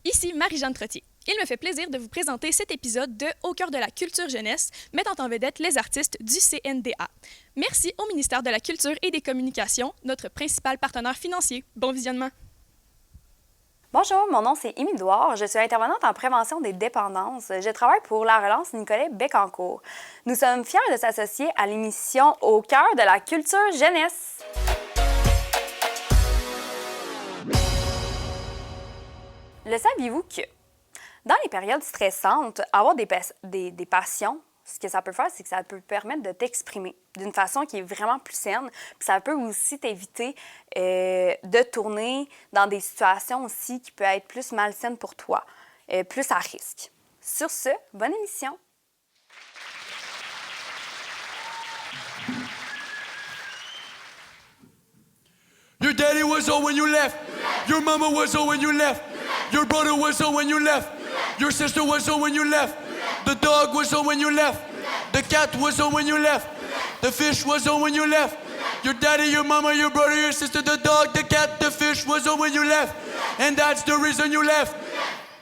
Ici Marie-Jeanne Trottier. Il me fait plaisir de vous présenter cet épisode de Au cœur de la culture jeunesse, mettant en vedette les artistes du CNDA. Merci au ministère de la Culture et des Communications, notre principal partenaire financier. Bon visionnement! Bonjour, mon nom c'est Émile Douard. Je suis intervenante en prévention des dépendances. Je travaille pour la relance Nicolet Bécancour. Nous sommes fiers de s'associer à l'émission Au cœur de la culture jeunesse. Le saviez-vous que dans les périodes stressantes, avoir des passions, ce que ça peut faire, c'est que ça peut permettre de t'exprimer d'une façon qui est vraiment plus saine. Puis ça peut aussi t'éviter de tourner dans des situations aussi qui peuvent être plus malsaines pour toi, plus à risque. Sur ce, bonne émission! Your daddy was old when you left. Your mama was old when you left. Your brother was old when you left. Your sister was old when you left. The dog was old when you left. The cat was old when you left. The fish was old when you left. Your daddy, your mama, your brother, your sister, the dog, the cat, the fish was old when you left. And that's the reason you left.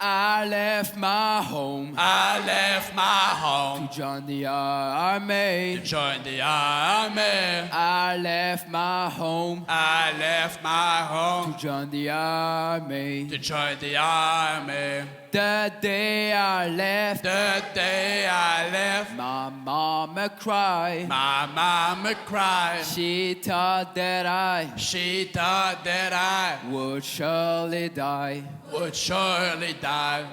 I left my home I left my home to join the army. to join the army. I left my home I left my home to join the army. to join the army. The day I left, The day I left, my mama cried. my mama cried. She thought that She thought that I would surely die. would surely die.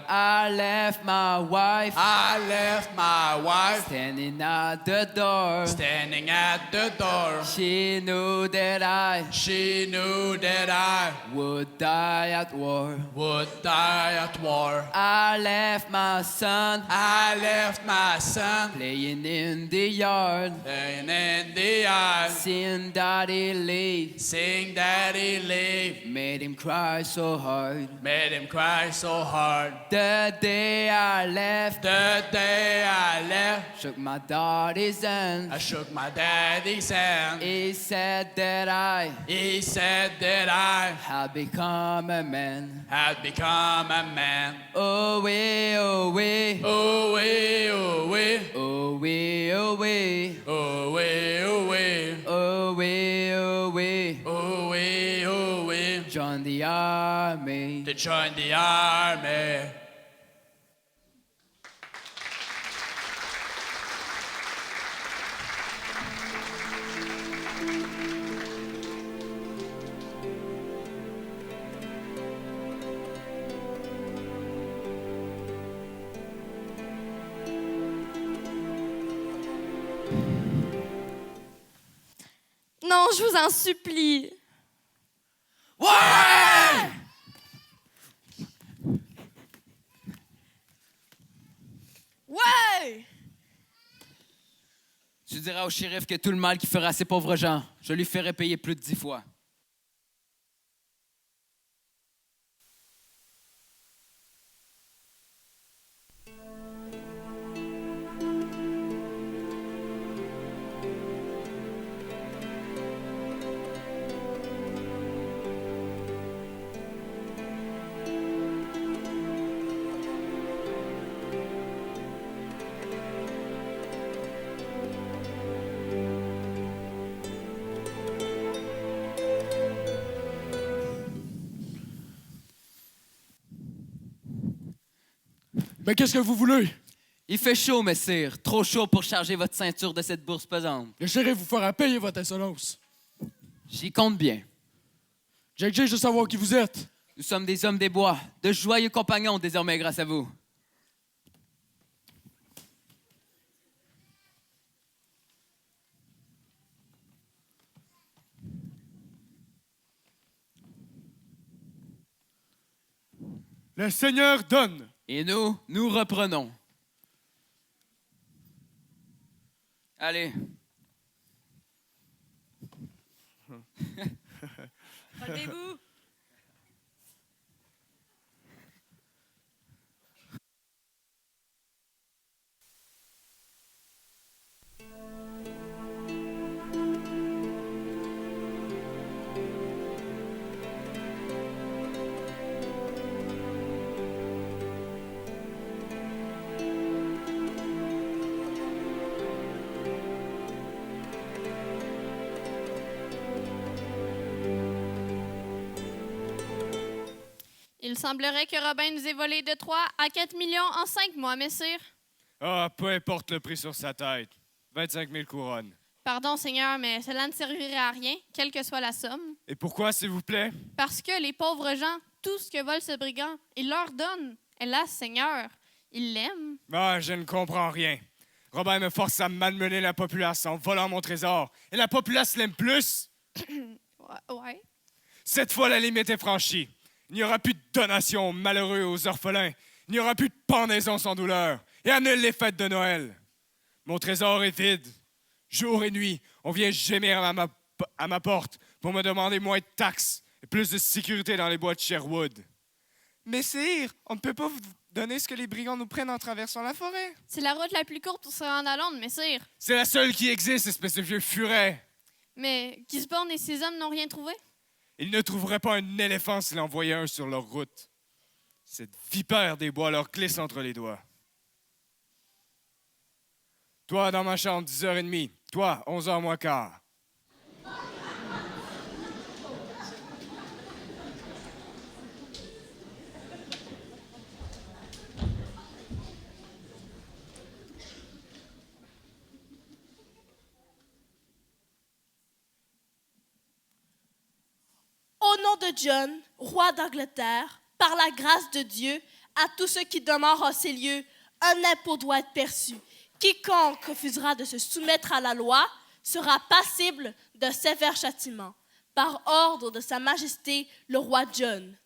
I left my wife I left my wife standing at the door. standing at the door. She knew that She knew that I would die at war. would die at war. I left my son I left my son playing in the yard, laying in the yard, seeing daddy leave, seeing daddy leave, made him cry so hard. made him cry so hard. The day I left, The day I left, shook my daddy's hand. I shook my daddy's hand. He said that I He said that I had become a man. had become a man. Oh we, oh we, Oh wee, oh wee, oh we, oh we, oh wee, oh wee, oh we, oh we, oh wee, oh wee, join the army. to join the army. Non, je vous en supplie. Ouais! Ouais! Tu diras au shérif que tout le mal qu'il fera à ces pauvres gens, je lui ferai payer plus de 10 fois. Mais qu'est-ce que vous voulez? Il fait chaud, messire. Trop chaud pour charger votre ceinture de cette bourse pesante. Le shérif vous fera payer votre insolence. J'y compte bien. J'exige de savoir qui vous êtes. Nous sommes des hommes des bois, de joyeux compagnons désormais grâce à vous. Le Seigneur donne. Et nous reprenons. Allez. Relevez-vous. Il semblerait que Robin nous ait volé de 3 à 4 millions en 5 mois, messire. Ah, peu importe le prix sur sa tête. 25 000 couronnes. Pardon, Seigneur, mais cela ne servirait à rien, quelle que soit la somme. Et pourquoi, s'il vous plaît? Parce que les pauvres gens, tout ce que vole ce brigand, il leur donne. Hélas, Seigneur, ils l'aiment. Ah, je ne comprends rien. Robin me force à malmener la populace en volant mon trésor. Et la populace l'aime plus? Ouais. Cette fois, la limite est franchie. Il n'y aura plus de donations aux malheureux et aux orphelins. Il n'y aura plus de pendaisons sans douleur. Et annule les fêtes de Noël. Mon trésor est vide. Jour et nuit, on vient gémir à ma porte pour me demander moins de taxes et plus de sécurité dans les bois de Sherwood. Mais sire, on ne peut pas vous donner ce que les brigands nous prennent en traversant la forêt. C'est la route la plus courte pour se rendre à Londres, messire. C'est la seule qui existe, espèce de vieux furet. Mais Gisborne et ses hommes n'ont rien trouvé? Ils ne trouveraient pas un éléphant s'ils en voyaient un sur leur route. Cette vipère des bois leur glisse entre les doigts. Toi, dans ma chambre, 10h30. Toi, 11h moins quart. Au nom de John, roi d'Angleterre, par la grâce de Dieu, à tous ceux qui demeurent en ces lieux, un impôt doit être perçu. Quiconque refusera de se soumettre à la loi sera passible d'un sévère châtiment, par ordre de Sa Majesté le roi John.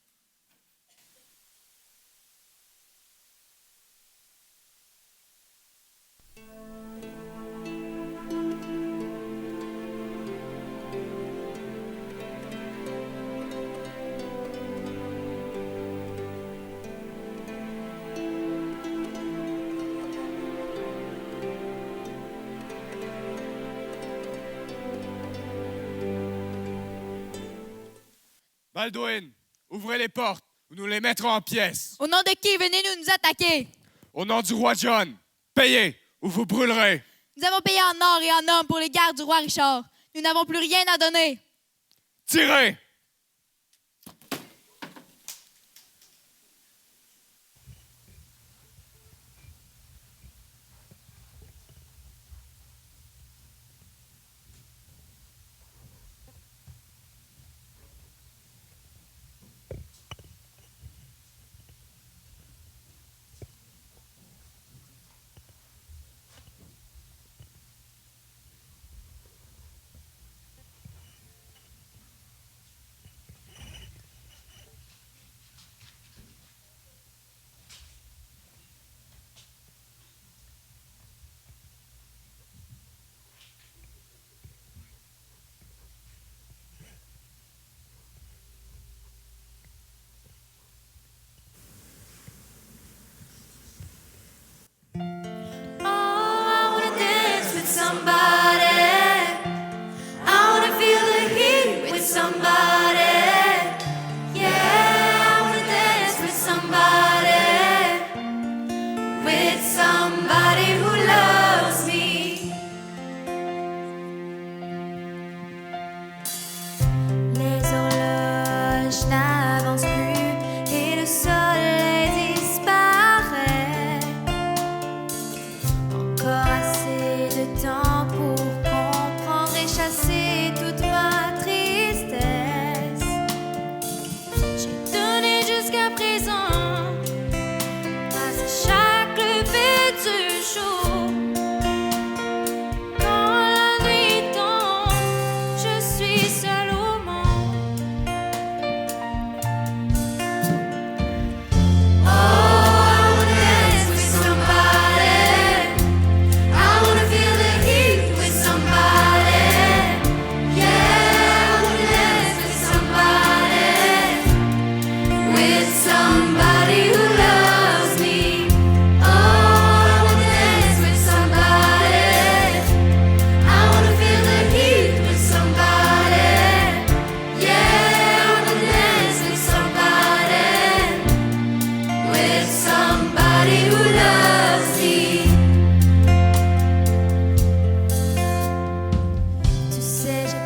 Baldwin, ouvrez les portes ou nous les mettrons en pièces. Au nom de qui venez-vous nous attaquer? Au nom du roi John, payez ou vous brûlerez. Nous avons payé en or et en hommes pour les gardes du roi Richard. Nous n'avons plus rien à donner. Tirez!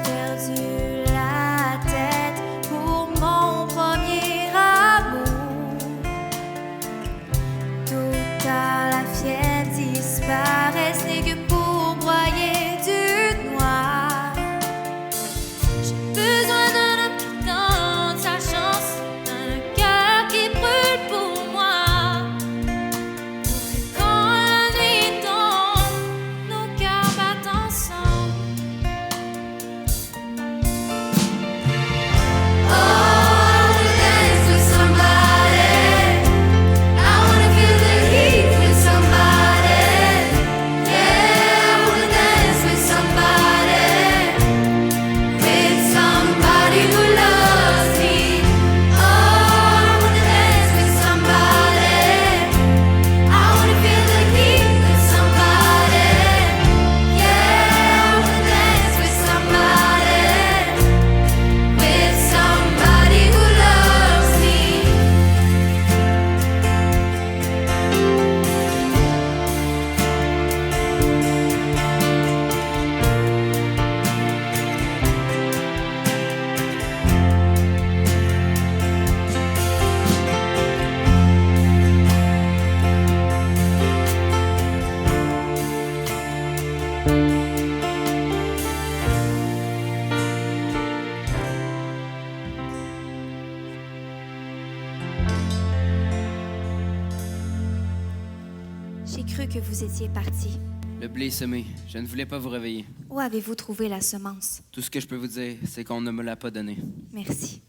Perdu la tête pour mon premier amour. J'ai cru que vous étiez parti. Le blé est semé. Je ne voulais pas vous réveiller. Où avez-vous trouvé la semence? Tout ce que je peux vous dire, c'est qu'on ne me l'a pas donné. Merci.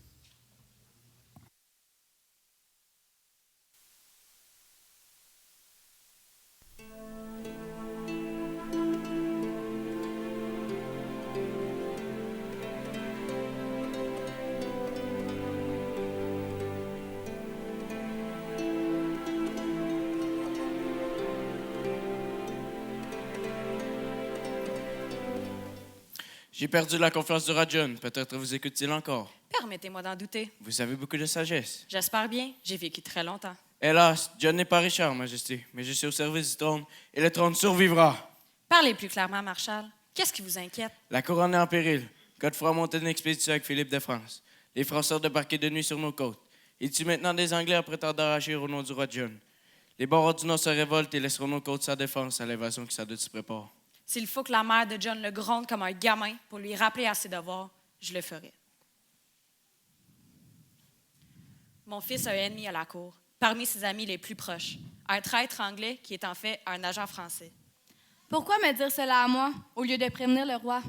J'ai perdu la confiance du roi John. Peut-être vous écoute-t-il encore. Permettez-moi d'en douter. Vous avez beaucoup de sagesse. J'espère bien. J'ai vécu très longtemps. Hélas, John n'est pas Richard, Majesté, mais je suis au service du trône et le trône survivra. Parlez plus clairement, Marshal. Qu'est-ce qui vous inquiète? La couronne est en péril. Godefroy a monté une expédition avec Philippe de France. Les Français débarquaient de nuit sur nos côtes. Ils tuent maintenant des Anglais en prétendant d'arracher au nom du roi John. Les barons du Nord se révoltent et laisseront nos côtes sans défense à l'invasion qui sans doute se prépare. S'il faut que la mère de John le gronde comme un gamin pour lui rappeler à ses devoirs, je le ferai. Mon fils a un ennemi à la cour, parmi ses amis les plus proches, un traître anglais qui est en fait un agent français. Pourquoi me dire cela à moi, au lieu de prévenir le roi?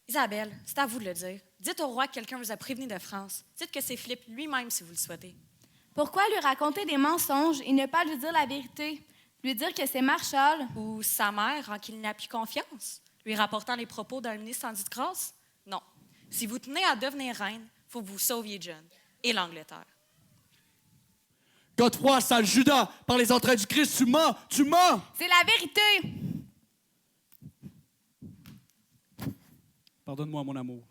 Isabelle, c'est à vous de le dire. Dites au roi que quelqu'un vous a prévenu de France. Dites que c'est Philippe lui-même si vous le souhaitez. Pourquoi lui raconter des mensonges et ne pas lui dire la vérité? Lui dire que c'est Marshal. Ou sa mère, en qui il n'a plus confiance, lui rapportant les propos d'un ministre en disgrâce? Non. Si vous tenez à devenir reine, il faut que vous sauviez John et l'Angleterre. Godefroy, sale Judas, par les entrailles du Christ, tu mens! Tu mens! C'est la vérité! Pardonne-moi, mon amour.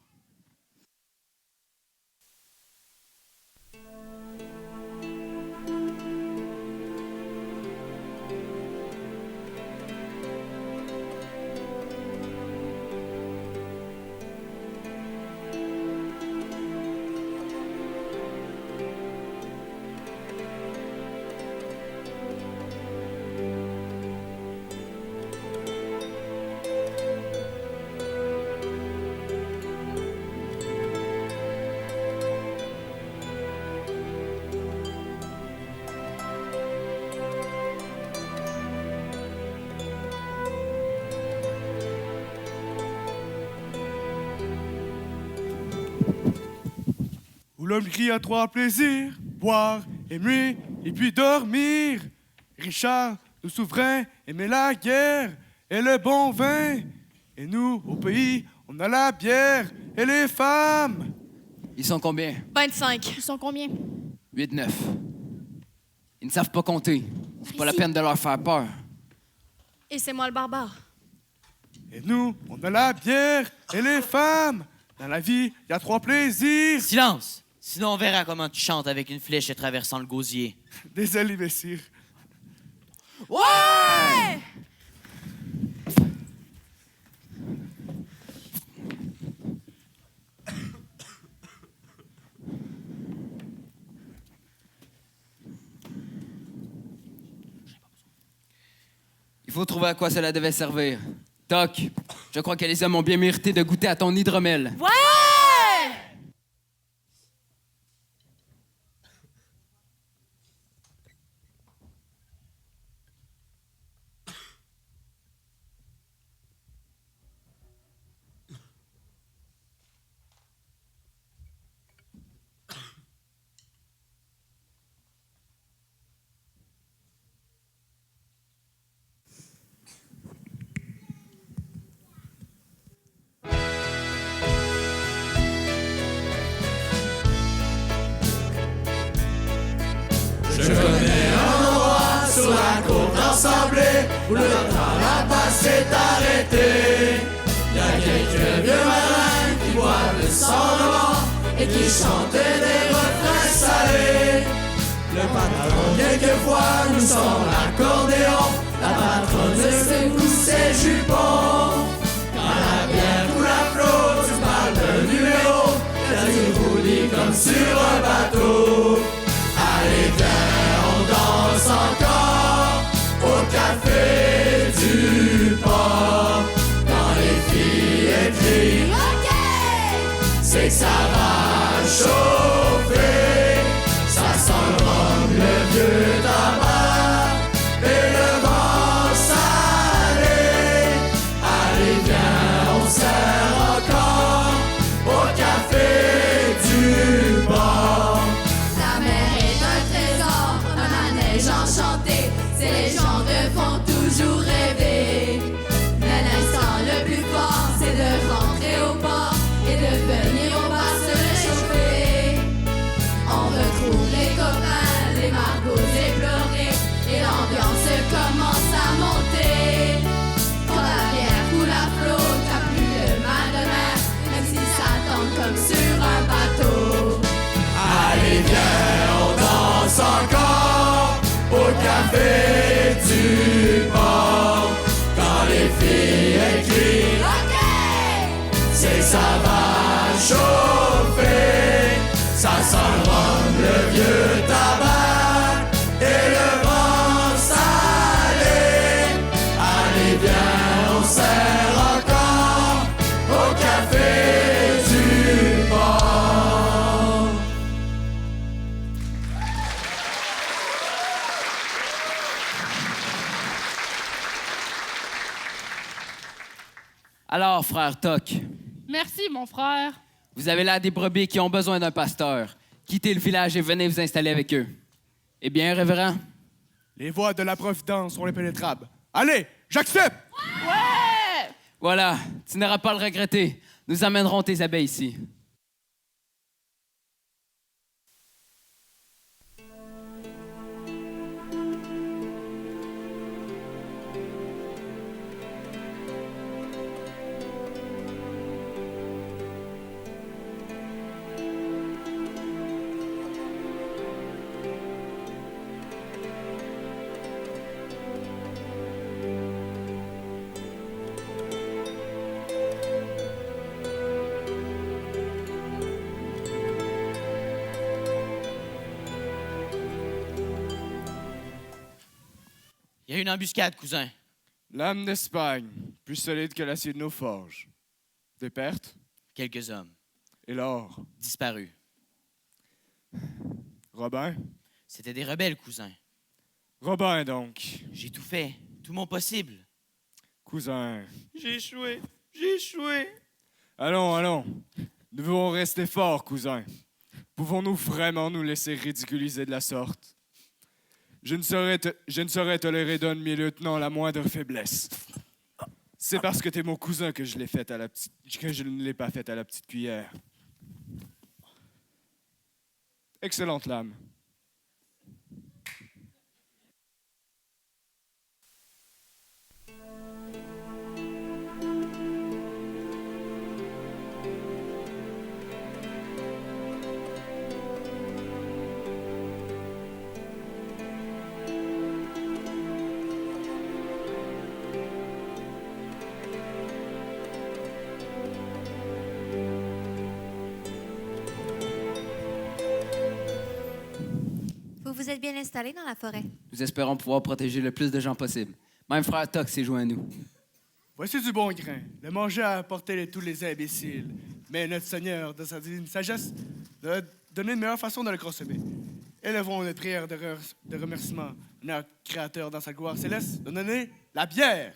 Où l'homme crie à trois plaisirs, boire, aimer et puis dormir. Richard, nos souverains, aimait la guerre et le bon vin. Et nous, au pays, on a la bière et les femmes. Ils sont combien? 25. Ils sont combien? 8, 9. Ils ne savent pas compter. C'est pas la peine de leur faire peur. Et c'est moi le barbare. Et nous, on a la bière et les femmes. Dans la vie, il y a trois plaisirs. Silence! Sinon, on verra comment tu chantes avec une flèche traversant le gosier. Désolé, messire. Ouais! Il faut trouver à quoi cela devait servir. Toc, je crois que les hommes ont bien mérité de goûter à ton hydromel. Ouais! Je connais un endroit sur la côte ensemblée où le temps là-bas s'est arrêté. Y a quelques vieux marins qui boivent le sang noir et qui chantent des refrains salés. Le patron quelquefois nous sort l'accordéon, la patronne secoue ses jupons. Quand la bière ou la flotte, tu parles de numéro, là tu roulis comme sur un bateau. Allez viens, on danse encore au café du port. Quand les filles crient c'est que ça va chauffer. Ça sent le rhum, le vieux tabac et le café du port. Quand les filles crient OK, c'est que ça va chauffer. Ça sent le rhum, le vieux tabac et le vent salé. Allez viens, on sert encore au café du port. Alors, frère Toc, Merci, mon frère. vous avez là des brebis qui ont besoin d'un pasteur. Quittez le village et venez vous installer avec eux. Eh bien, révérend? Les voies de la Providence sont impénétrables. Allez, j'accepte! Ouais! Voilà, tu n'auras pas à le regretter. Nous amènerons tes abeilles ici. Il y a une embuscade, cousin. Lame d'Espagne, plus solide que l'acier de nos forges. Des pertes? Quelques hommes. Et l'or? Disparus. Robin? C'était des rebelles, cousin. Robin, donc. J'ai tout fait. Tout mon possible. Cousin. J'ai échoué. J'ai échoué. Allons, allons. Nous devons rester forts, cousin. Pouvons-nous vraiment nous laisser ridiculiser de la sorte? Je ne saurais tolérer d'un de mes lieutenants la moindre faiblesse. C'est parce que t'es mon cousin que je ne l'ai pas fait à la petite cuillère. Excellente lame. Vous vous êtes bien installé dans la forêt. Nous espérons pouvoir protéger le plus de gens possible. Même frère Toc s'est joint à nous. Voici du bon grain. Le manger a apporté tous les imbéciles. Mais notre Seigneur, de sa divine sagesse, nous a donné une meilleure façon de le consommer. Élevons une prière de remerciement à notre Créateur dans sa gloire céleste de donner la bière.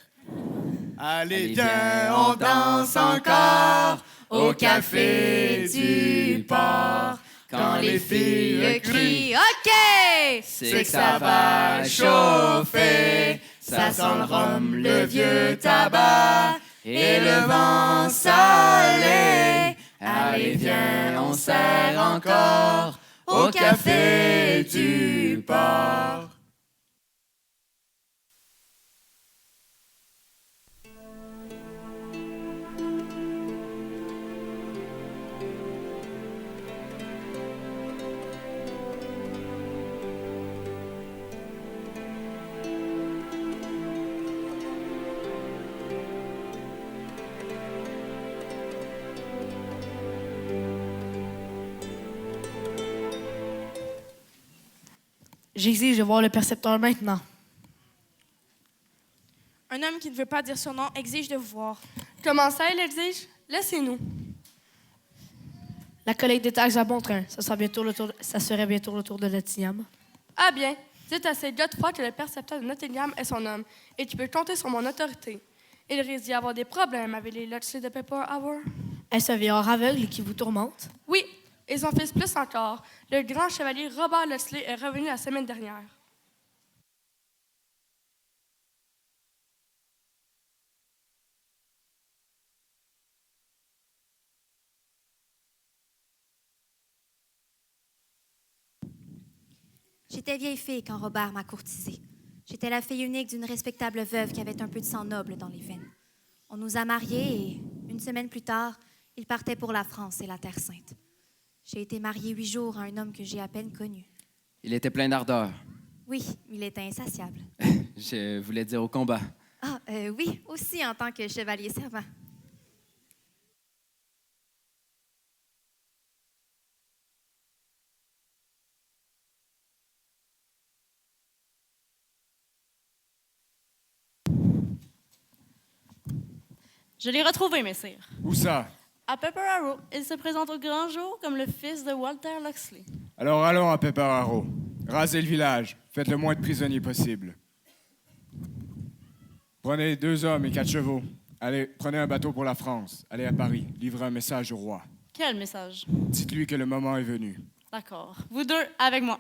Allez, viens, on danse encore au café du port. Quand les filles crient OK, c'est que ça va chauffer. Ça sent le rhum, le vieux tabac et le vent salé. Allez, viens, on sert encore au café du port. J'exige de voir le percepteur maintenant. Un homme qui ne veut pas dire son nom exige de vous voir. Comment ça, il exige? Laissez-nous. La collecte des taxes à bon train. Ça serait bientôt le tour de Nottingham. Ah bien. Dites à ces Godefroy que le percepteur de Nottingham est son homme et tu peux compter sur mon autorité. Il risque d'y avoir des problèmes avec les Lutsley de Pepper Hour. Est-ce un vieillard aveugle qui vous tourmente? Oui. Et son fils plus encore. Le grand chevalier Robert Lutsley est revenu la semaine dernière. J'étais vieille fille quand Robert m'a courtisée. J'étais la fille unique d'une respectable veuve qui avait un peu de sang noble dans les veines. On nous a mariés et, une semaine plus tard, il partait pour la France et la Terre Sainte. J'ai été mariée 8 jours à un homme que j'ai à peine connu. Il était plein d'ardeur. Oui, il était insatiable. Je voulais dire au combat. Ah, oui, aussi en tant que chevalier servant. Je l'ai retrouvé, messire. Où ça? À Pepper Arrow, il se présente au grand jour comme le fils de Walter Loxley. Alors allons à Pepper Arrow. Rasez le village. Faites le moins de prisonniers possible. Prenez 2 hommes et 4 chevaux. Allez, prenez un bateau pour la France. Allez à Paris. Livrez un message au roi. Quel message? Dites-lui que le moment est venu. D'accord. Vous deux, avec moi.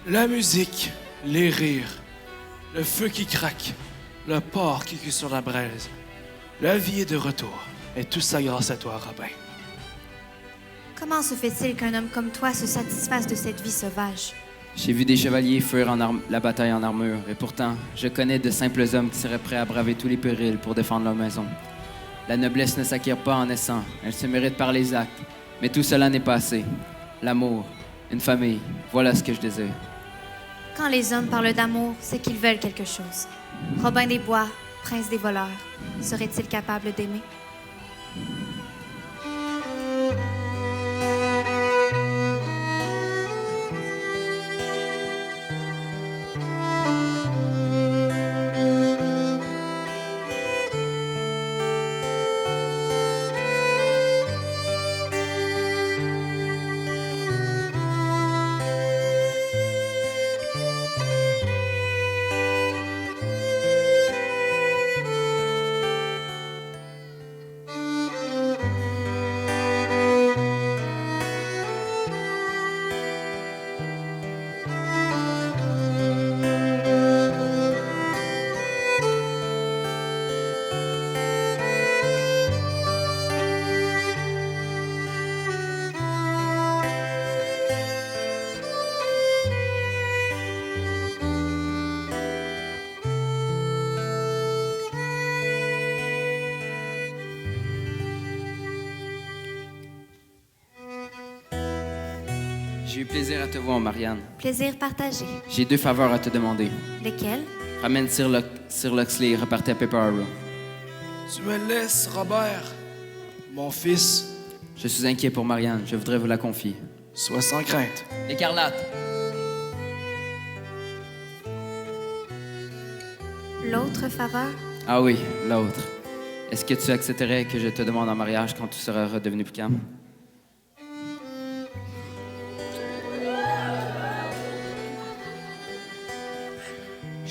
La musique, les rires, le feu qui craque, le porc qui cuit sur la braise. La vie est de retour. Et tout ça grâce à toi, Robin. Comment se fait-il qu'un homme comme toi se satisfasse de cette vie sauvage? J'ai vu des chevaliers fuir la bataille en armure, et pourtant, je connais de simples hommes qui seraient prêts à braver tous les périls pour défendre leur maison. La noblesse ne s'acquiert pas en naissant, elle se mérite par les actes. Mais tout cela n'est pas assez. L'amour, une famille, voilà ce que je désire. Quand les hommes parlent d'amour, c'est qu'ils veulent quelque chose. Robin des Bois, prince des voleurs, serait-il capable d'aimer? J'ai eu plaisir à te voir, Marianne. Plaisir partagé. J'ai 2 faveurs à te demander. Lesquels? Ramène Sir Loxley et repartez à Pepper Arrow. Tu me laisses, Robert, mon fils. Je suis inquiet pour Marianne. Je voudrais vous la confier. Sois sans crainte. Écarlate! L'autre faveur? Ah oui, l'autre. Est-ce que tu accepterais que je te demande en mariage quand tout sera redevenu plus calme?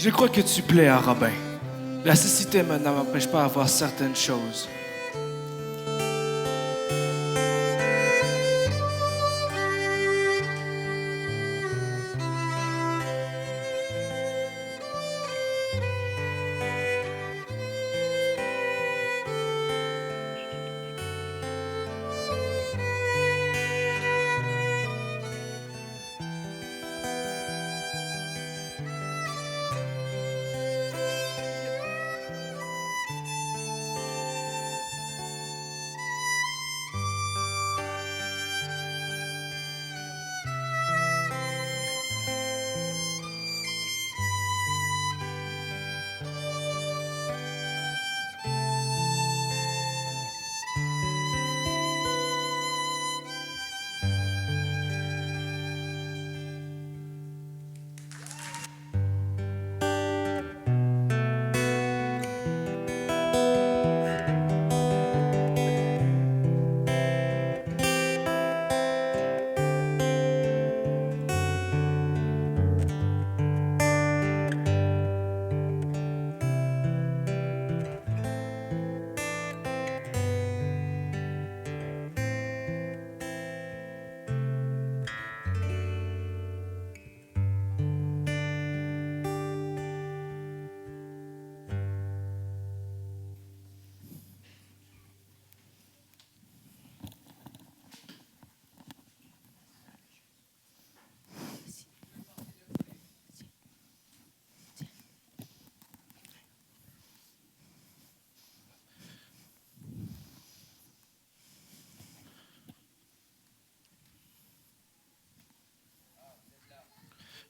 Je crois que tu plais à Robin. La cécité ne m'empêche pas d'avoir certaines choses.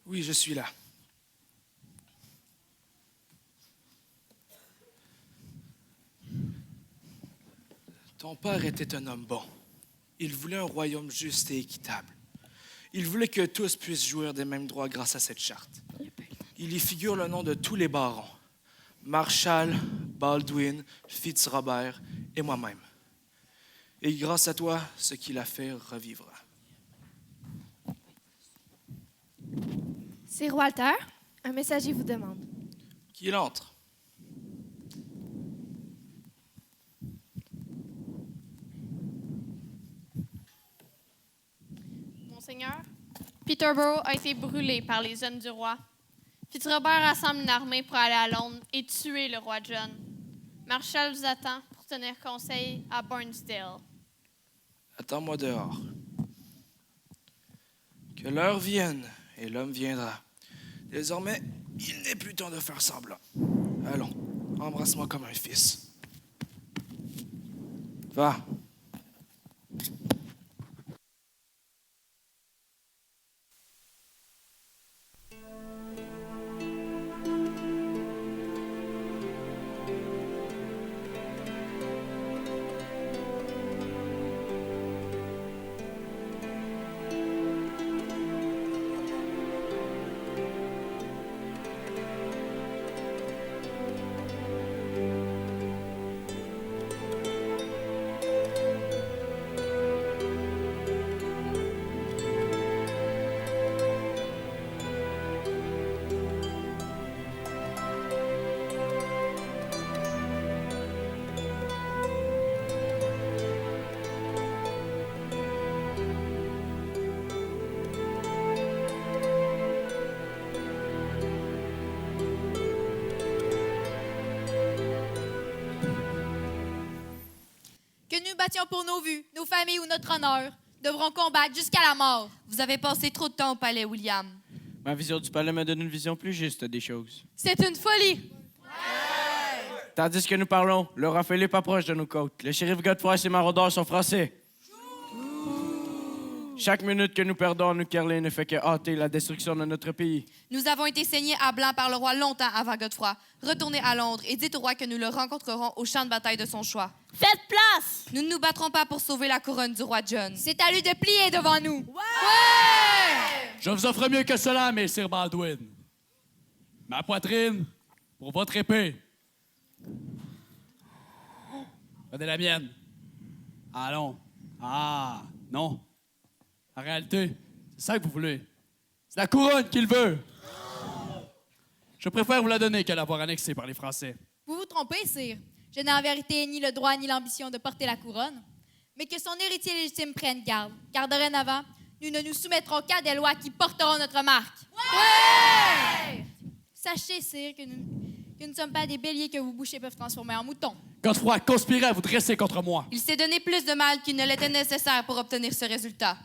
Oui, je suis là. Ton père était un homme bon. Il voulait un royaume juste et équitable. Il voulait que tous puissent jouir des mêmes droits grâce à cette charte. Il y figure le nom de tous les barons. Marshall, Baldwin, Fitzrobert et moi-même. Et grâce à toi, ce qu'il a fait revivra. Sir Walter, un messager vous demande. Qu'il entre. Monseigneur, Peterborough a été brûlé par les hommes du roi. Fitzrobert rassemble une armée pour aller à Londres et tuer le roi John. Marshall vous attend pour tenir conseil à Barnesdale. Attends-moi dehors. Que l'heure vienne et l'homme viendra. Désormais, il n'est plus temps de faire semblant. Allons, embrasse-moi comme un fils. Va. Que nous battions pour nos vues, nos familles ou notre honneur, devrons combattre jusqu'à la mort. Vous avez passé trop de temps au palais, William. Ma vision du palais me donne une vision plus juste des choses. C'est une folie. Tandis que nous parlons, le roi Philippe approche de nos côtes. Le shérif Godefroy et ses maraudeurs sont français. Chaque minute que nous perdons en nous Kerley ne fait que hâter la destruction de notre pays. Nous avons été saignés à blanc par le roi longtemps avant Godefroy. Retournez à Londres et dites au roi que nous le rencontrerons au champ de bataille de son choix. Faites place! Nous ne nous battrons pas pour sauver la couronne du roi John. C'est à lui de plier devant nous. Je vous offre mieux que cela, messire Baldwin. Ma poitrine pour votre épée. Prenez la mienne. Allons. Ah, non. En réalité, c'est ça que vous voulez. C'est la couronne qu'il veut. Je préfère vous la donner qu'à l'avoir annexée par les Français. Vous vous trompez, sire. Je n'ai en vérité ni le droit ni l'ambition de porter la couronne, mais que son héritier légitime prenne garde, car dorénavant, nous ne nous soumettrons qu'à des lois qui porteront notre marque. Ouais! Sachez, sire, que nous ne sommes pas des béliers que vos bouchers peuvent transformer en moutons. Godefroy conspirait à vous dresser contre moi. Il s'est donné plus de mal qu'il ne l'était nécessaire pour obtenir ce résultat.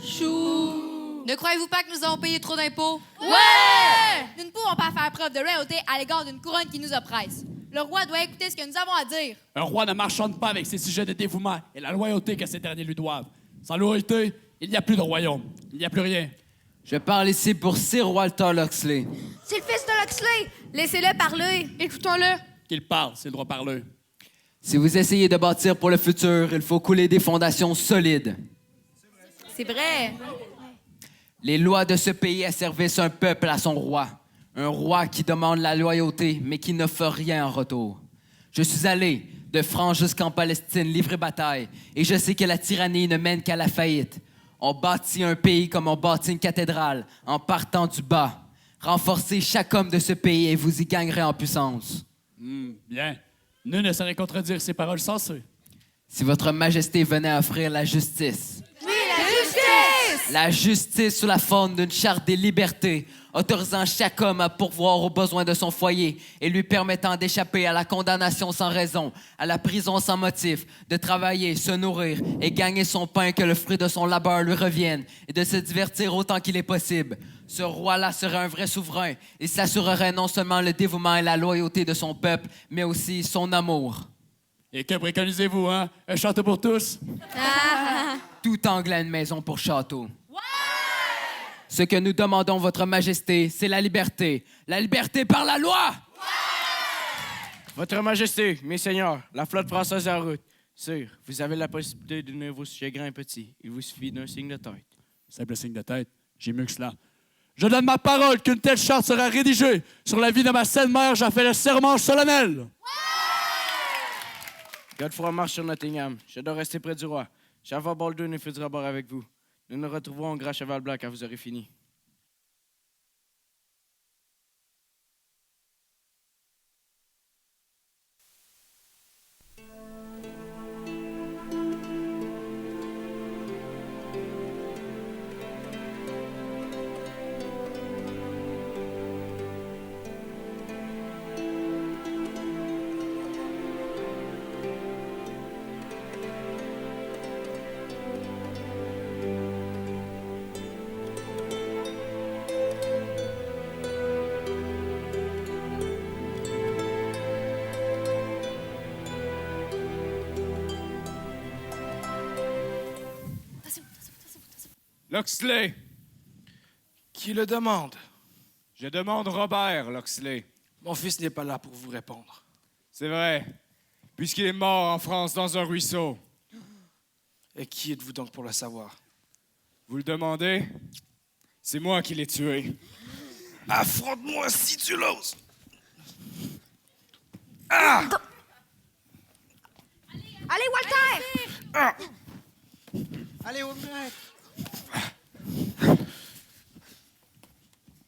Chou! Ne croyez-vous pas que nous avons payé trop d'impôts? Ouais! Nous ne pouvons pas faire preuve de loyauté à l'égard d'une couronne qui nous oppresse. Le roi doit écouter ce que nous avons à dire. Un roi ne marchande pas avec ses sujets de dévouement et la loyauté que ces derniers lui doivent. Sans loyauté, il n'y a plus de royaume. Il n'y a plus rien. Je parle ici pour Sir Walter Locksley. C'est le fils de Locksley! Laissez-le parler! Écoutons-le! Qu'il parle, c'est le droit parler. Si vous essayez de bâtir pour le futur, il faut couler des fondations solides. C'est vrai. Les lois de ce pays asservissent un peuple à son roi. Un roi qui demande la loyauté, mais qui n'offre rien en retour. Je suis allé de France jusqu'en Palestine livrer bataille, et je sais que la tyrannie ne mène qu'à la faillite. On bâtit un pays comme on bâtit une cathédrale, en partant du bas. Renforcez chaque homme de ce pays et vous y gagnerez en puissance. Bien. Nul ne saurait contredire ces paroles sensées. Si votre majesté venait offrir la justice. Oui, la justice! La justice sous la forme d'une charte des libertés, autorisant chaque homme à pourvoir aux besoins de son foyer et lui permettant d'échapper à la condamnation sans raison, à la prison sans motif, de travailler, se nourrir et gagner son pain que le fruit de son labeur lui revienne et de se divertir autant qu'il est possible. Ce roi-là serait un vrai souverain et s'assurerait non seulement le dévouement et la loyauté de son peuple, mais aussi son amour. Et que préconisez-vous, hein? Un château pour tous? Tout Anglais a une maison pour château. Ce que nous demandons, Votre Majesté, c'est la liberté. La liberté par la loi! Votre Majesté, mes seigneurs, la flotte française est en route. Sire, vous avez la possibilité d'unir vos chagrins petits. Il vous suffit d'un signe de tête. Simple signe de tête, j'ai mieux que cela. Je donne ma parole qu'une telle charte sera rédigée sur la vie de ma sainte mère. J'en fais le serment solennel. Godefroy marche sur Nottingham. Je dois rester près du roi. Java Baldwin et Fitzroy bord avec vous. Nous nous retrouverons au Grand Cheval Blanc quand vous aurez fini. Locksley! Qui le demande? Je demande Robert Locksley. Mon fils n'est pas là pour vous répondre. C'est vrai, puisqu'il est mort en France dans un ruisseau. Et qui êtes-vous donc pour le savoir? Vous le demandez? C'est moi qui l'ai tué. Affronte-moi si tu l'oses! Ah! Allez, Walter! Ah! Allez, au maître!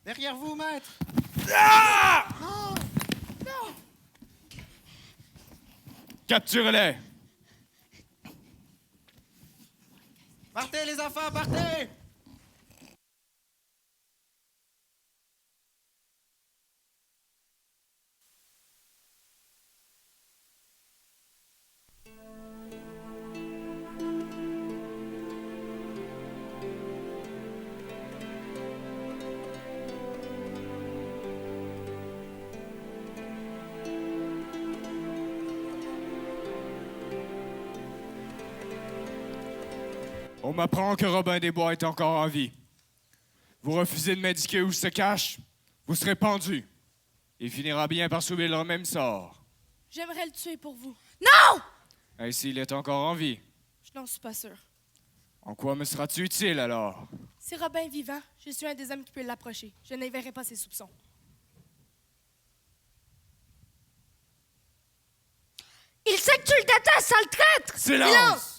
Derrière vous, maître! Ah! Non! Non! Capturez-les! Partez, les enfants, partez! On m'apprend que Robin des Bois est encore en vie. Vous refusez de m'indiquer où il se cache, vous serez pendu. Il finira bien par subir le même sort. J'aimerais le tuer pour vous. Non! Ainsi, il est encore en vie. Je n'en suis pas sûre. En quoi me seras-tu utile alors? Si Robin est vivant, je suis un des hommes qui peut l'approcher. Je n'éveillerai pas ses soupçons. Il sait que tu le détestes, sale traître! Silence!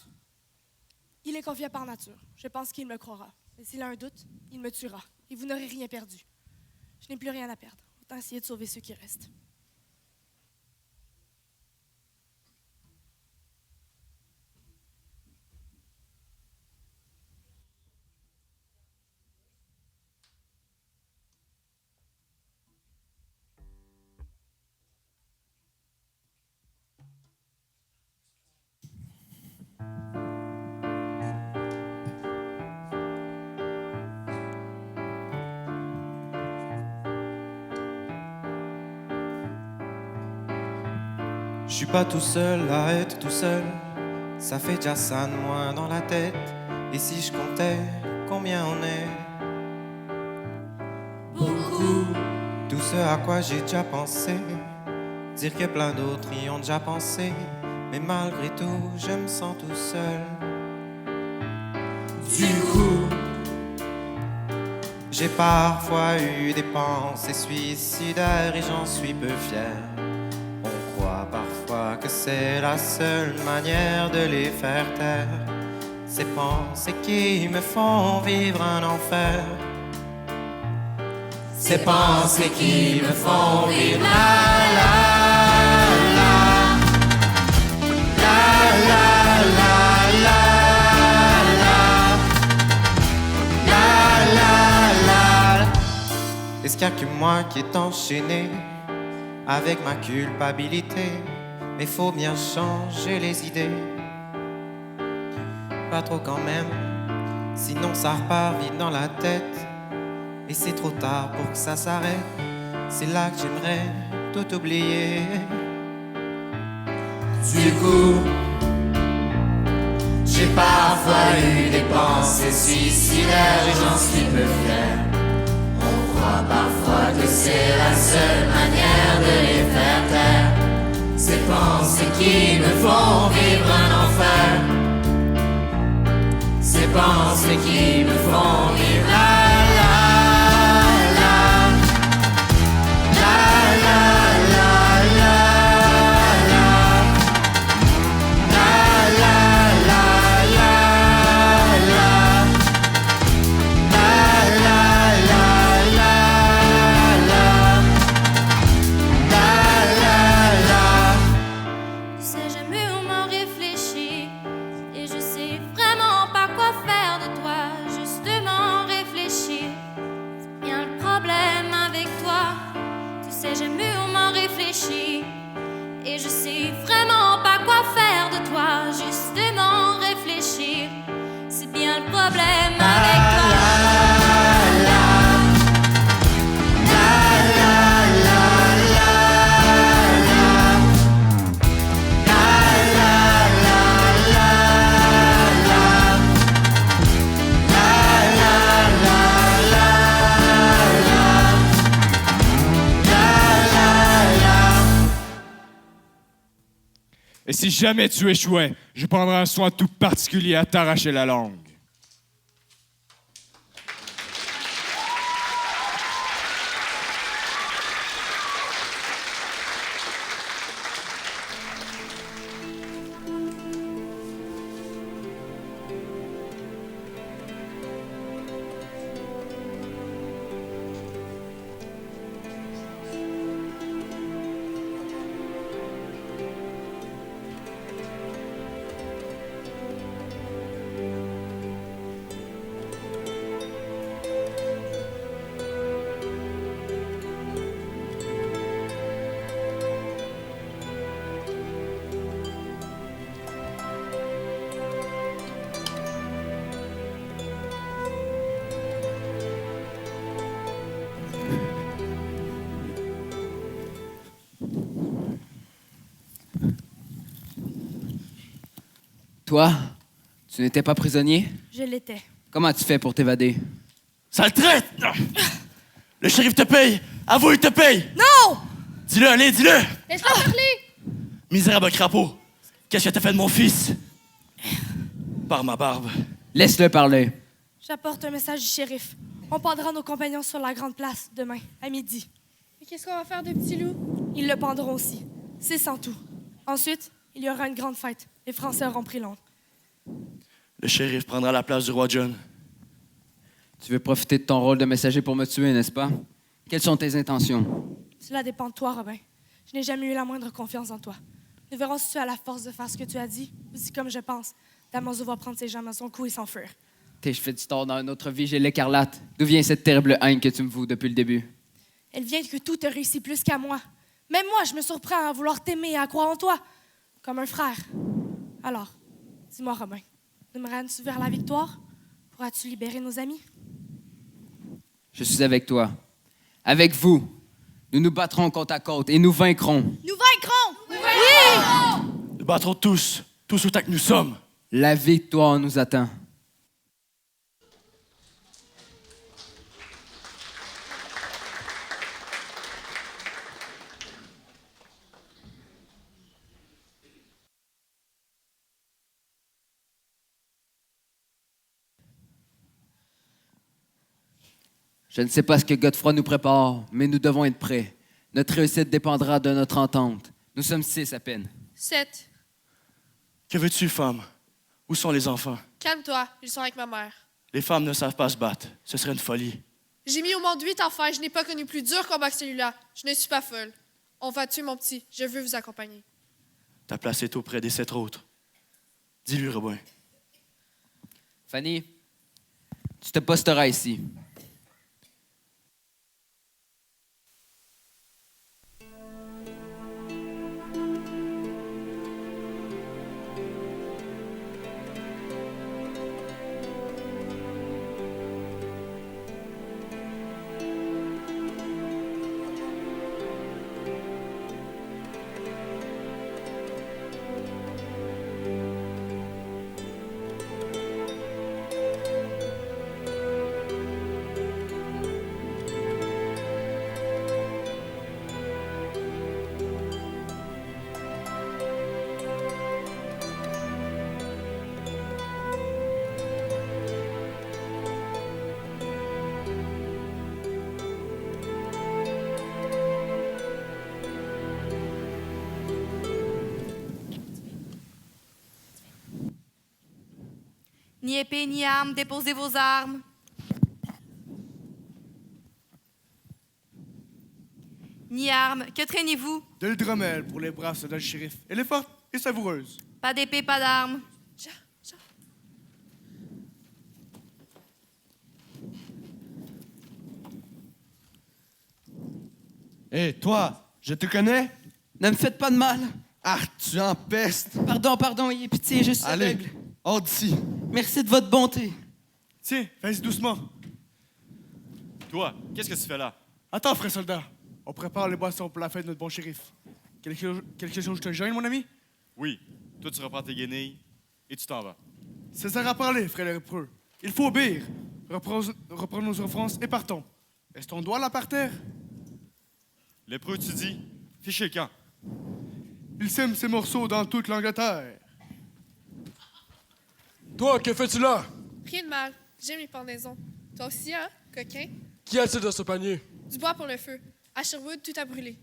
Il est confiant par nature. Je pense qu'il me croira. Mais s'il a un doute, il me tuera. Et vous n'aurez rien perdu. Je n'ai plus rien à perdre. Autant essayer de sauver ceux qui restent. Je suis pas tout seul à être tout seul, ça fait déjà ça de moins dans la tête. Et si je comptais combien on est? Beaucoup. Tout ce à quoi j'ai déjà pensé, dire que plein d'autres y ont déjà pensé, mais malgré tout je me sens tout seul. Du coup, j'ai parfois eu des pensées suicidaires et j'en suis peu fier. On croit parfois que c'est la seule manière de les faire taire. Ces pensées qui me font vivre un enfer. Ces pensées qui me font vivre la la la la la la la la la. Est-ce qu'il n'y a que moi qui est enchaîné avec ma culpabilité? Mais faut bien changer les idées. Pas trop quand même, sinon ça repart vite dans la tête. Et c'est trop tard pour que ça s'arrête. C'est là que j'aimerais tout oublier. Du coup, J'ai parfois eu des pensées suicidaires et j'en suis peu fier. On croit parfois que c'est la seule manière de les faire taire. Ces pensées qui me font vivre un enfer. Ces pensées qui me font vivre et je sais vraiment pas quoi faire de toi, justement réfléchir, c'est bien le problème avec toi. Et si jamais tu échouais, je prendrai un soin tout particulier à t'arracher la langue. Toi, tu n'étais pas prisonnier? Je l'étais. Comment tu fais pour t'évader? Sale traite! Le shérif te paye! Avoue, il te paye! Non! Dis-le, allez, dis-le! Laisse-moi parler! Misérable crapaud! Qu'est-ce que t'as fait de mon fils? Par ma barbe. Laisse-le parler. J'apporte un message du shérif. On pendra nos compagnons sur la grande place demain, à midi. Et qu'est-ce qu'on va faire de petit loup? Ils le pendront aussi. C'est sans tout. Ensuite, il y aura une grande fête. Les Français auront pris Londres. Le shérif prendra la place du roi John. Tu veux profiter de ton rôle de messager pour me tuer, n'est-ce pas? Quelles sont tes intentions? Cela dépend de toi, Robin. Je n'ai jamais eu la moindre confiance en toi. Nous verrons si tu as la force de faire ce que tu as dit, ou si, comme je pense, Damaso va prendre ses jambes à son cou et s'enfuir. T'es fait du tort dans une autre vie, j'ai l'écarlate. D'où vient cette terrible haine que tu me voues depuis le début? Elle vient que tout te réussit plus qu'à moi. Même moi, je me surprends à vouloir t'aimer et à croire en toi, comme un frère. Alors, dis-moi, Robin, nous mèneras-tu vers la victoire? Pourras-tu libérer nos amis? Je suis avec toi. Avec vous. Nous nous battrons côte à côte et nous vaincrons. Nous vaincrons! Oui! Nous battrons tous autant que nous sommes. La victoire nous attend. Je ne sais pas ce que Godefroy nous prépare, mais nous devons être prêts. Notre réussite dépendra de notre entente. Nous sommes 6 à peine. 7. Que veux-tu, femme? Où sont les enfants? Calme-toi, ils sont avec ma mère. Les femmes ne savent pas se battre. Ce serait une folie. J'ai mis au monde 8 enfants et je n'ai pas connu plus dur combat que celui-là. Je ne suis pas folle. On va tuer mon petit. Je veux vous accompagner. Ta place est auprès des 7 autres. Dis-lui, Robin. Fanny, tu te posteras ici. Ni épée, ni arme, déposez vos armes. Ni arme, que traînez-vous? De l'hydromel pour les braves soldats du shérif. Elle est forte et savoureuse. Pas d'épée, pas d'armes. Hé, toi, je te connais? Ne me faites pas de mal. Ah, tu empestes. Pardon, ayez pitié, je suis Allez, aveugle. hors d'ici. Merci de votre bonté. Tiens, fais-y doucement. Toi, qu'est-ce que tu fais là? Attends, frère soldat. On prépare les boissons pour la fête de notre bon shérif. Quelque chose je te gêne, mon ami? Oui. Toi, tu reprends tes guenilles et tu t'en vas. César a parlé, frère les lépreux. Il faut obéir. Reprends nos offranses et partons. Est-ce ton doigt là par terre? Lépreux, tu dis? Fiché le camp. Il sème ses morceaux dans toute l'Angleterre. Toi, que fais-tu là? Rien de mal. J'aime les pendaisons. Toi aussi, hein, coquin? Qu'y a-t-il dans ce panier? Du bois pour le feu. À Sherwood, tout a brûlé.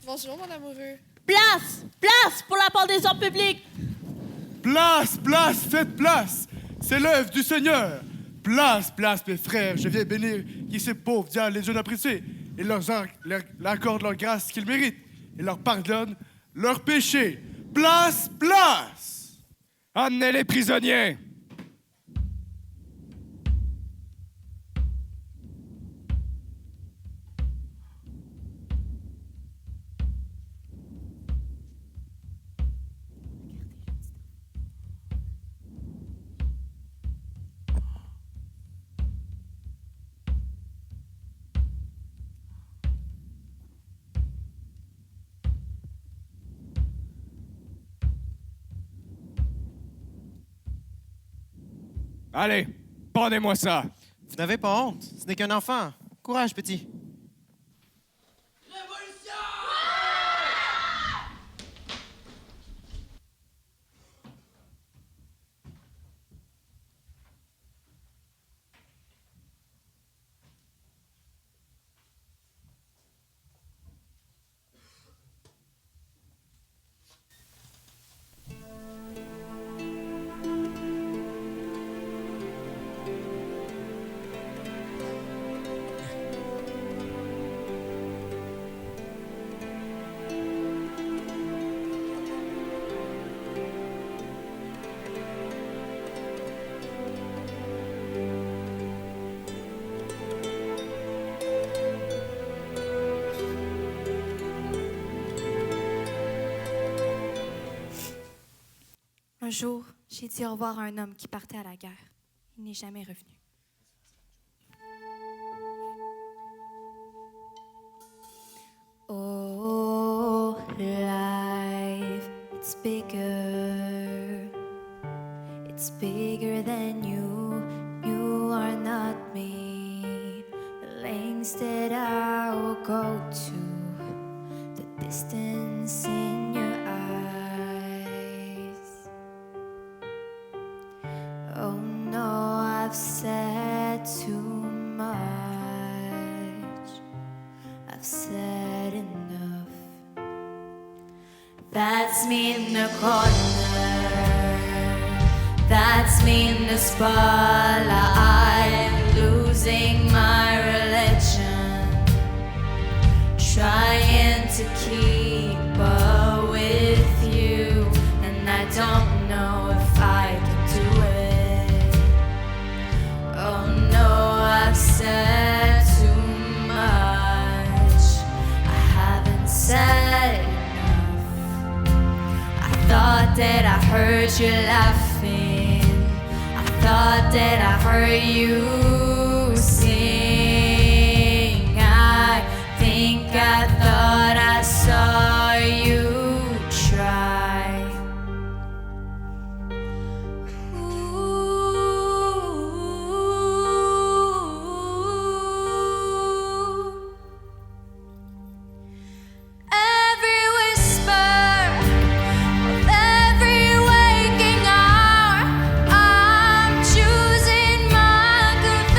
Bonjour, mon amoureux. Place! Place pour la pendaison publique! Place, faites place! C'est l'œuvre du Seigneur! Place, mes frères, je viens bénir qui ces pauvres diables les jeunes appréciés et leur accorde leur grâce qu'ils méritent et leur pardonne leurs péchés. Place! Amenez les prisonniers! Allez, pendez-moi ça. Vous n'avez pas honte, ce n'est qu'un enfant. Courage, petit. Un jour, j'ai dit au revoir à un homme qui partait à la guerre. Il n'est jamais revenu. Oh, life, it's bigger. It's bigger than you. You are not me. The lengths that I will go to, the distance in your eyes. Oh no, I've said too much. I've said enough. That's me in the corner. That's me in the spotlight, losing my religion, trying to keep up with you, and I don't know if I can do it. Oh no, I've said too much. I haven't said enough. I thought that I heard you laughing. I thought that I heard you sing. I think I thought I saw you try. Every whisper of every waking hour, I'm choosing my confession.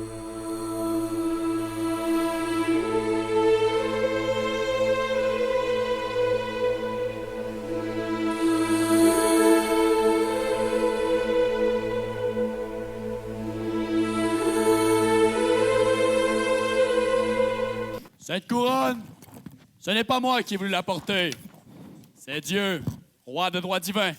Cette couronne, ce n'est pas moi qui ai voulu la porter. C'est Dieu, roi de droit divin.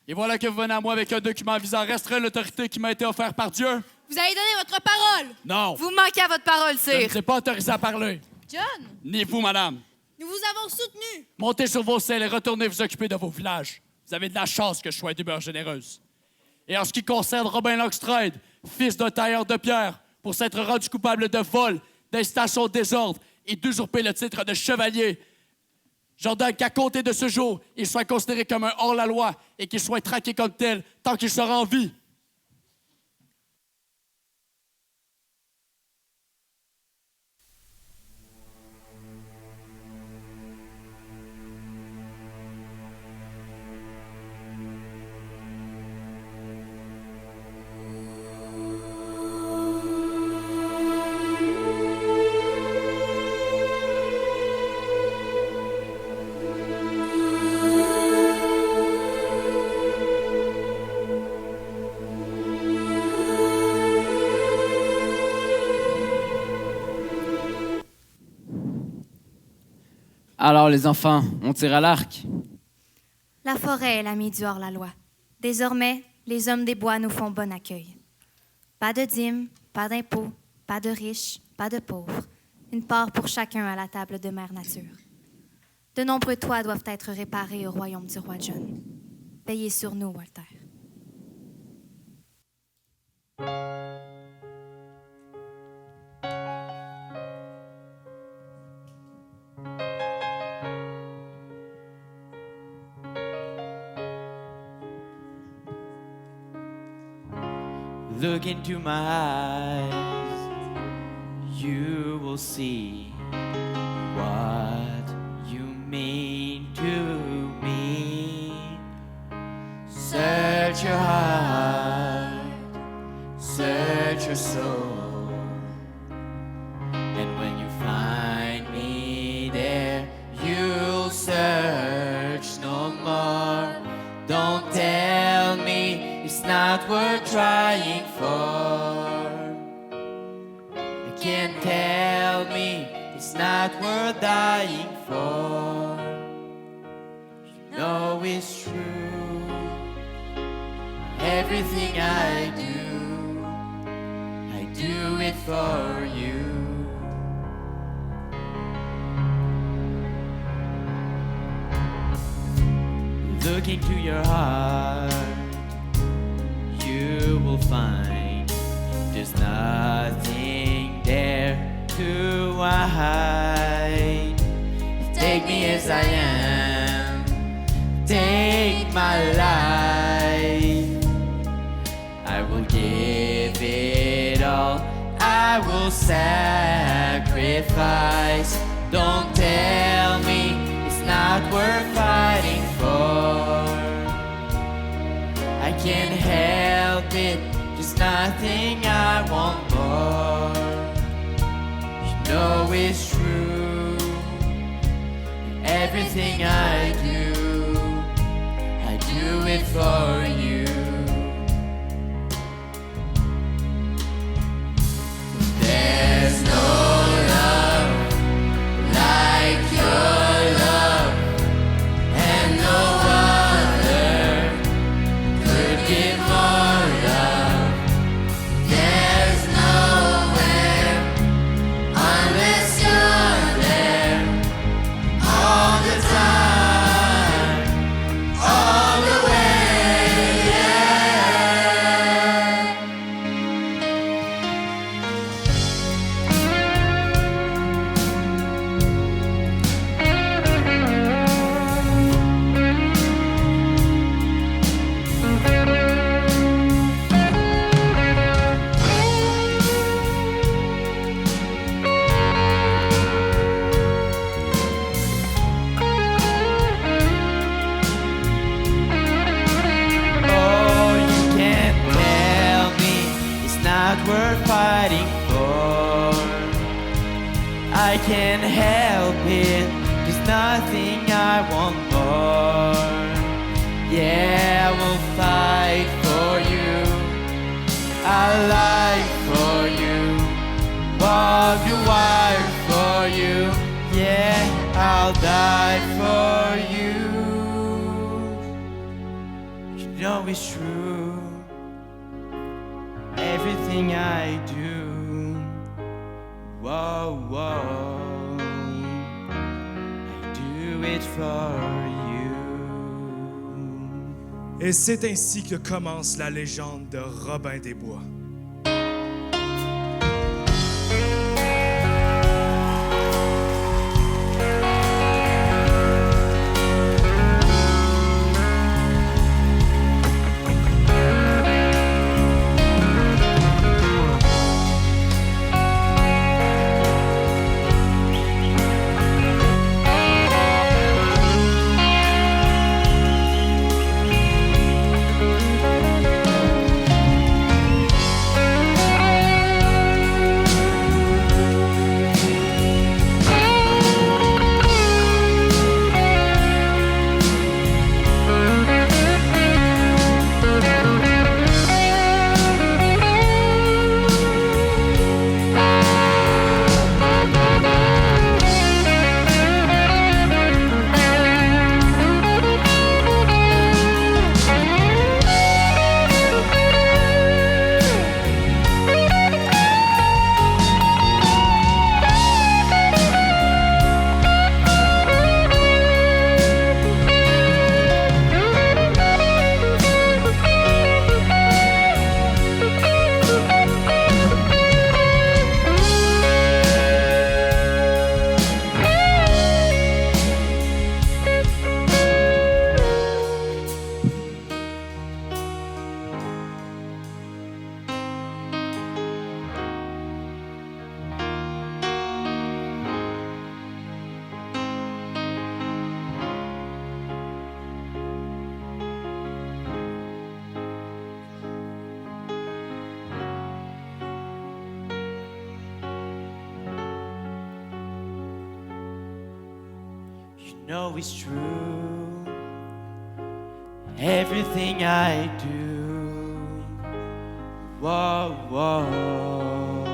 Et voilà que vous venez à moi avec un document visant à restreindre l'autorité qui m'a été offerte par Dieu. Vous avez donné votre parole. Non. Vous manquez à votre parole, Je ne sire. sais pas autorisé à parler. John, Ni vous, madame. nous vous avons soutenu. Montez sur vos selles et retournez vous occuper de vos villages. Vous avez de la chance que je sois d'humeur généreuse. Et en ce qui concerne Robin Longstride, fils d'un tailleur de pierre, pour s'être rendu coupable de vol, d'incitation au désordre et d'usurper le titre de chevalier, j'ordonne qu'à compter de ce jour, il soit considéré comme un hors-la-loi et qu'il soit traqué comme tel tant qu'il sera en vie. Alors, les enfants, on tire à l'arc. La forêt est l'ami du hors-la-loi. Désormais, les hommes des bois nous font bon accueil. Pas de dîmes, pas d'impôts, pas de riches, pas de pauvres. Une part pour chacun à la table de Mère Nature. De nombreux toits doivent être réparés au royaume du roi John. Veillez sur nous, Walter. Look into my eyes, you will see what you mean to me. Search your heart, search your soul, and when you find me there, you'll search no more. Don't tell me it's not worth trying for. You can't tell me it's not worth dying for. You know it's true. Everything I do it for you. Look into your heart, you will find there's nothing there to hide. Take me as I am, take my life. I will give it all, I will sacrifice. Don't tell me it's not worth fighting for. I can't help it, there's nothing I want more. You know it's true. Everything I do it for you. There's no love like your love, and no other could give more love. There's nowhere unless you're there, all the time, all the way, yeah. Oh, you can't tell me it's not worth fighting for. I can't help it, there's nothing I want more. Yeah, I will fight for you, I'll lie for you, walk the wire for you. everything I do. Whoa, whoa, I do it for you. Et c'est ainsi que commence la légende de Robin des Bois. know it's true. Everything I do, whoa, whoa,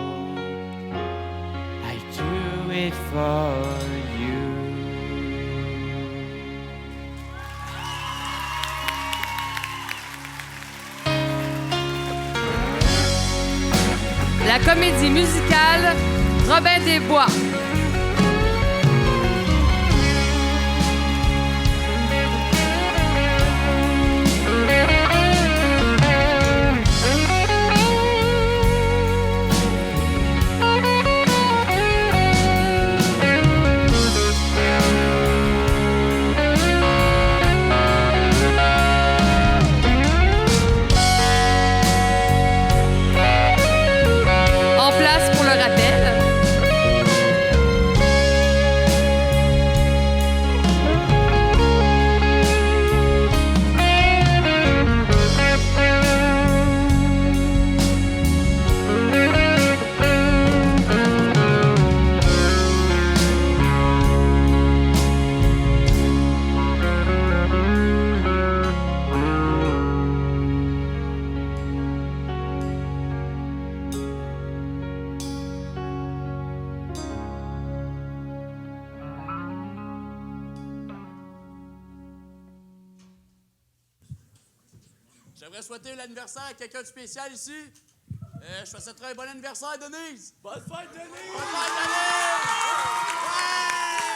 I do it for you. La comédie musicale Robin des Bois. En place pour le rappel. J'aimerais souhaiter l'anniversaire à quelqu'un de spécial ici. Je souhaiterais un bon anniversaire, Denise. Bonne fête, Denise! Bonne fête, Denise! Ouais!